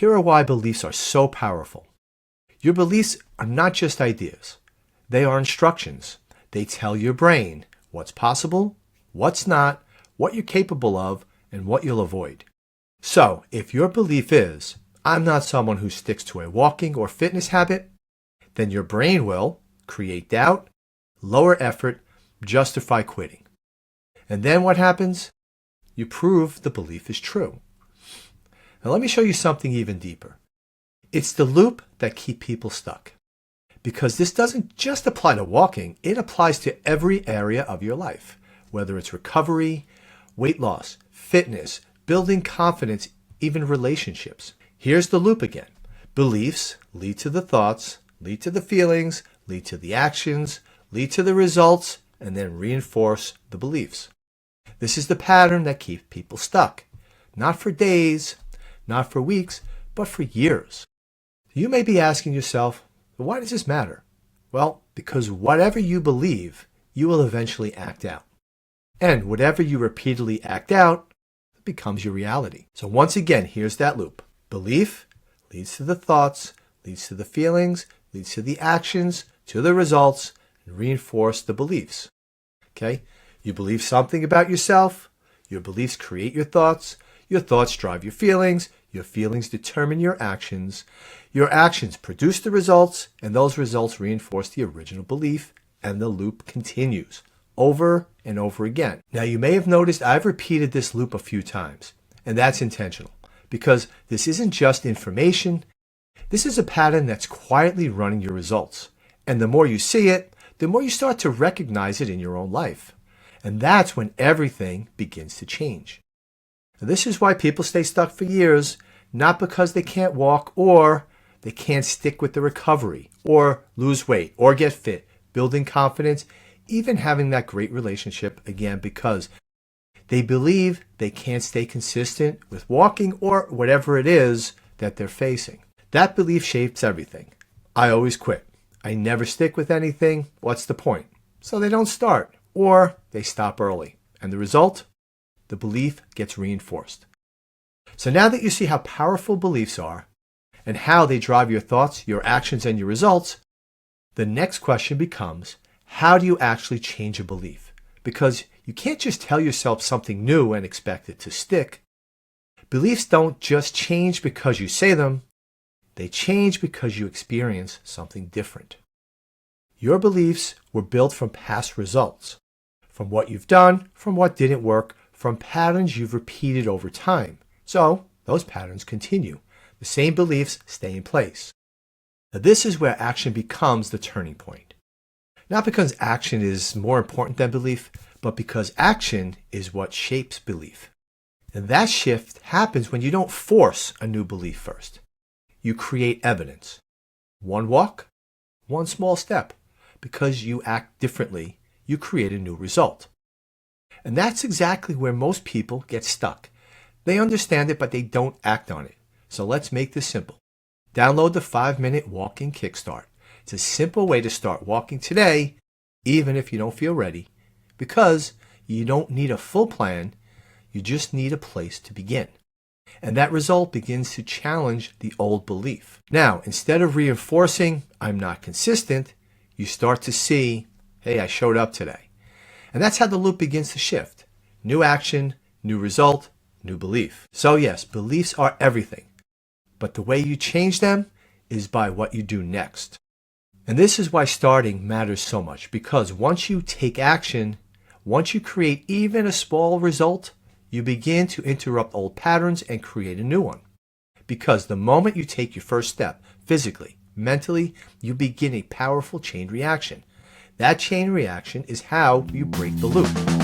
Here are why beliefs are so powerful. Your beliefs are not just ideas. They are instructions. They tell your brain what's possible, what's not, what you're capable of, and what you'll avoid. So, if your belief is, I'm not someone who sticks to a walking or fitness habit, then your brain will create doubt, lower effort, justify quitting. And then what happens? You prove the belief is true. Now let me show you something even deeper. It's the loop that keeps people stuck. Because this doesn't just apply to walking, it applies to every area of your life, whether it's recovery, weight loss, fitness, building confidence, even relationships. Here's the loop again. Beliefs lead to the thoughts, lead to the feelings, lead to the actions, lead to the results, and then reinforce the beliefs. This is the pattern that keeps people stuck. Not for days, not for weeks, but for years. You may be asking yourself, why does this matter? Well, because whatever you believe, you will eventually act out. And whatever you repeatedly act out becomes your reality. So once again, here's that loop. Belief leads to the thoughts, leads to the feelings, leads to the actions, to the results, and reinforce the beliefs. Okay? You believe something about yourself, your beliefs create your thoughts drive your feelings determine your actions produce the results, and those results reinforce the original belief, and the loop continues over and over again. Now you may have noticed I've repeated this loop a few times, and that's intentional, because this isn't just information, this is a pattern that's quietly running your results. And the more you see it, the more you start to recognize it in your own life. And that's when everything begins to change. Now, this is why people stay stuck for years, not because they can't walk or they can't stick with the recovery or lose weight or get fit, building confidence, even having that great relationship, again, because they believe they can't stay consistent with walking or whatever it is that they're facing. That belief shapes everything. I always quit. I never stick with anything. What's the point? So they don't start, or they stop early. And the result? The belief gets reinforced. So now that you see how powerful beliefs are, and how they drive your thoughts, your actions, and your results, the next question becomes, how do you actually change a belief? Because you can't just tell yourself something new and expect it to stick. Beliefs don't just change because you say them. They change because you experience something different. Your beliefs were built from past results, from what you've done, from what didn't work, from patterns you've repeated over time. So those patterns continue. The same beliefs stay in place. Now, this is where action becomes the turning point. Not because action is more important than belief, but because action is what shapes belief. And that shift happens when you don't force a new belief first. You create evidence. One walk, one small step. Because you act differently, you create a new result. And that's exactly where most people get stuck. They understand it, but they don't act on it. So let's make this simple. Download the 5-Minute Walking Kickstart. It's a simple way to start walking today, even if you don't feel ready, because you don't need a full plan, you just need a place to begin. And that result begins to challenge the old belief. Now, instead of reinforcing, I'm not consistent, you start to see, hey, I showed up today. And that's how the loop begins to shift. New action, new result, new belief. So yes, beliefs are everything. But the way you change them is by what you do next. And this is why starting matters so much, because once you take action, once you create even a small result, you begin to interrupt old patterns and create a new one. Because the moment you take your first step, physically, mentally, you begin a powerful chain reaction. That chain reaction is how you break the loop.